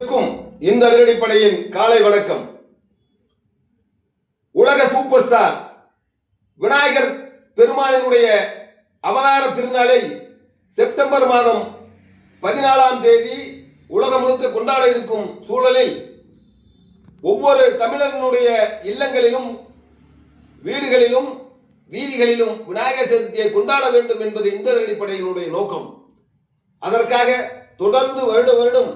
இந்த அதிரடிப்படையின் காலை வணக்கம். உலக சூப்பர் ஸ்டார் விநாயகர் பெருமானினுடைய அவதார திருநாளை செப்டம்பர் மாதம் 14ஆம் தேதி உலகம் முழுக்க கொண்டாட இருக்கும் சூழலில் ஒவ்வொரு தமிழர்களுடைய இல்லங்களிலும் வீடுகளிலும் வீதிகளிலும் விநாயகர் சதுர்த்தியை கொண்டாட வேண்டும் என்பது இந்த அதிரடிப்படையினுடைய நோக்கம். அதற்காக தொடர்ந்து வருடம்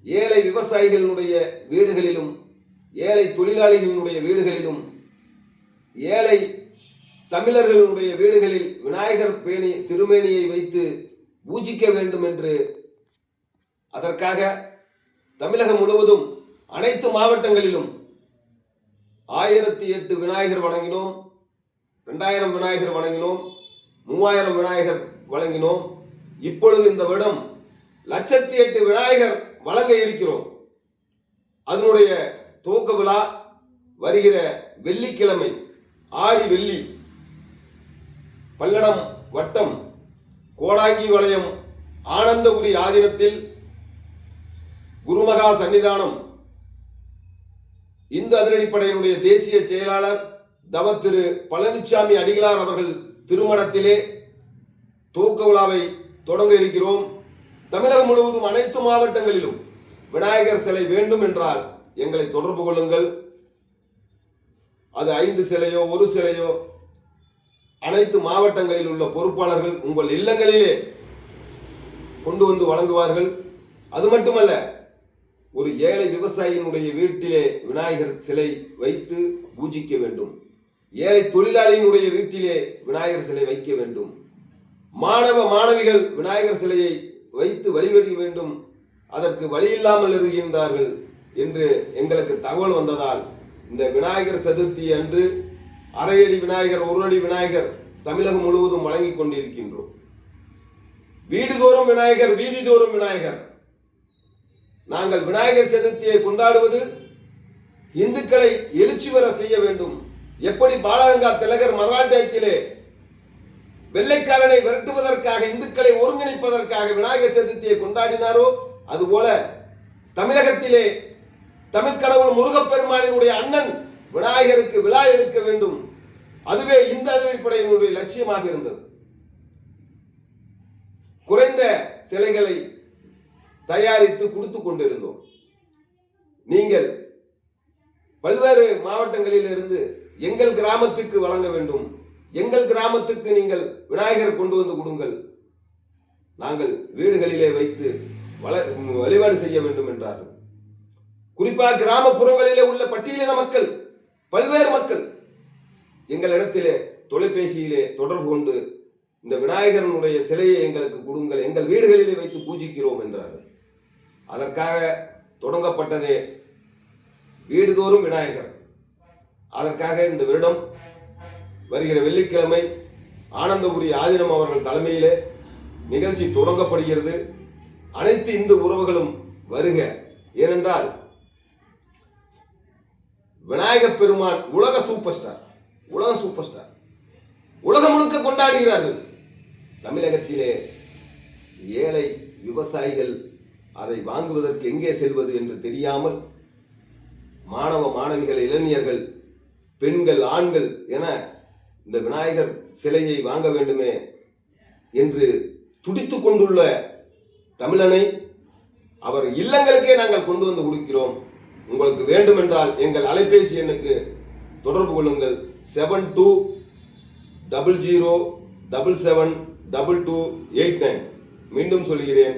ஏழை விவசாயிகளுடைய வீடுகளிலும் ஏழை தொழிலாளிகளுடைய வீடுகளிலும் ஏழை தமிழர்களுடைய வீடுகளில் விநாயகர் திருமேனியை வைத்து பூஜிக்க வேண்டும் என்று அதற்காக தமிழகம் முழுவதும் அனைத்து மாவட்டங்களிலும் 1008 விநாயகர் வழங்கினோம், 2000 விநாயகர் வழங்கினோம், 3000 விநாயகர் வழங்கினோம். இப்பொழுது இந்த வருடம் 1,08,000 விநாயகர் வழங்க இருக்கிறோம். அதனுடைய துவக்க விழா வருகிற வெள்ளிக்கிழமை, ஆடி வெள்ளி, பல்லடம் வட்டம் கோடாங்கி வளையம் ஆனந்தபுரி ஆதீனத்தில் குருமகா சன்னிதானம் இந்து அதிரடிப்படையினுடைய தேசிய செயலாளர் தவ திரு பழனிசாமி அடிகளார் அவர்கள் திருமணத்திலே துவக்க விழாவை தொடங்க இருக்கிறோம். தமிழகம் முழுவதும் அனைத்து மாவட்டங்களிலும் விநாயகர் சிலை வேண்டும் என்றால் எங்களை தொடர்பு கொள்ளுங்கள். அது 5 சிலையோ 1 சிலையோ அனைத்து மாவட்டங்களில் உள்ள பொறுப்பாளர்கள் உங்கள் இல்லங்களிலே கொண்டு வந்து வழங்குவார்கள். அது மட்டுமல்ல, ஒரு ஏழை விவசாயியினுடைய வீட்டிலே விநாயகர் சிலை வைத்து பூஜிக்க வேண்டும். ஏழை தொழிலாளியினுடைய வீட்டிலே விநாயகர் சிலை வைக்க வேண்டும். மாணவ மாணவிகள் விநாயகர் சிலையை வைத்து வழிபட வேண்டும். அதற்கு வழி இல்லாமல் இருக்கின்றார்கள் என்று எங்களுக்கு தகவல் வந்ததால் இந்த விநாயகர் சதுர்த்தி அன்று அரையடி விநாயகர் 1 அடி விநாயகர் தமிழகம் முழுவதும் வழங்கிக் கொண்டிருக்கின்றோம். வீடுதோறும் விநாயகர், வீதிதோறும் விநாயகர். நாங்கள் விநாயகர் சதுர்த்தியை கொண்டாடுவது இந்துக்களை எழுச்சி வர செய்ய வேண்டும். எப்படி பாலகங்கா திலகர் மராட்டியத்திலே வெள்ளைக்காரனை விரட்டுவதற்காக இந்துக்களை ஒருங்கிணைப்பதற்காக விநாயகர் சதுர்த்தியை கொண்டாடினாரோ அதுபோல தமிழகத்திலே தமிழ் கடவுள் முருகப்பெருமானினுடைய அண்ணன் விநாயகருக்கு விழா எடுக்க வேண்டும். அதுவே இந்த அதிரடிப்படையினுடைய லட்சியமாக இருந்தது. குறைந்த சிலைகளை தயாரித்து கொடுத்து கொண்டிருந்தோம். நீங்கள் பல்வேறு மாவட்டங்களில் இருந்து எங்கள் கிராமத்துக்கு வழங்க வேண்டும், எங்கள் கிராமத்துக்கு நீங்கள் விநாயகர் கொண்டு வந்து கொடுங்கள், நாங்கள் வீடுகளிலே வைத்து வழிபாடு செய்ய வேண்டும் என்றார்கள். குறிப்பாக கிராமப்புறங்களிலே உள்ள பட்டியலின மக்கள், பல்வேறு மக்கள் எங்களிடத்திலே தொலைபேசியிலே தொடர்பு கொண்டு இந்த விநாயகரனுடைய சிலையை எங்களுக்கு கொடுங்கள், எங்கள் வீடுகளிலே வைத்து பூஜிக்கிறோம் என்றார்கள். அதற்காக தொடங்கப்பட்டதே வீடுதோறும் விநாயகர். அதற்காக இந்த வருடம் வருகிற வெள்ளிக்கிழமை ஆனந்தபுரி ஆதீனம் அவர்கள் தலைமையிலே நிகழ்ச்சி தொடங்கப்படுகிறது. அனைத்து இந்து உறவுகளும் வருக. ஏனென்றால் விநாயகர் பெருமான் உலக சூப்பர் ஸ்டார், உலக சூப்பர் ஸ்டார். உலகம் முழுக்க கொண்டாடுகிறார்கள். தமிழகத்திலே ஏழை விவசாயிகள் அதை வாங்குவதற்கு எங்கே செல்வது என்று தெரியாமல் மாணவ மாணவிகள், இளைஞர்கள், பெண்கள், ஆண்கள் என இந்த விநாயகர் சிலையை வாங்க வேண்டுமே என்று துடித்துக் கொண்டுள்ள தமிழனை அவர் இல்லங்களுக்கே நாங்கள் கொண்டு வந்து கொடுக்கிறோம். உங்களுக்கு வேண்டுமென்றால் எங்கள் அலைபேசி எண்ணுக்கு தொடர்பு கொள்ளுங்கள். 7200772289. மீண்டும் சொல்கிறேன்,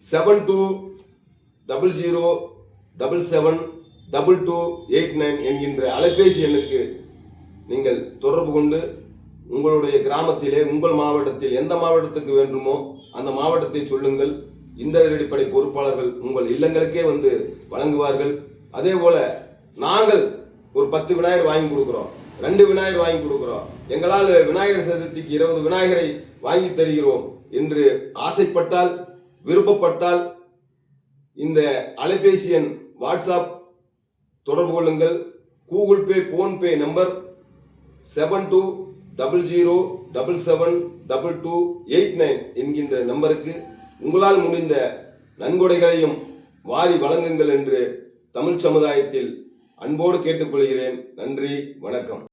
7200772289 என்கின்ற அலைபேசி எண்ணுக்கு நீங்கள் தொடர்பு கொண்டு உங்களுடைய கிராமத்திலே, உங்கள் மாவட்டத்தில் எந்த மாவட்டத்துக்கு வேண்டுமோ அந்த மாவட்டத்தை சொல்லுங்கள். இந்த அதிரடிப்படை பொறுப்பாளர்கள் உங்கள் இல்லங்களுக்கே வந்து வழங்குவார்கள். அதே போல நாங்கள் ஒரு 10 விநாயகர் வாங்கி கொடுக்கிறோம், 2 விநாயகர் வாங்கி கொடுக்கிறோம், எங்களால் விநாயகர் சதுர்த்திக்கு 20 விநாயகரை வாங்கி தருகிறோம் என்று ஆசைப்பட்டால், விருப்பப்பட்டால் இந்த அலைபேசி எண், வாட்ஸ்அப் தொடர்பு கொள்ளுங்கள். கூகுள் பே, போன்பே நம்பர் 7200772289 என்கின்ற நம்பருக்கு உங்களால் முடிந்த நன்கொடைகளையும் வாரி வழங்குங்கள் என்று தமிழ் சமுதாயத்தில் அன்போடு கேட்டுக்கொள்கிறேன். நன்றி, வணக்கம்.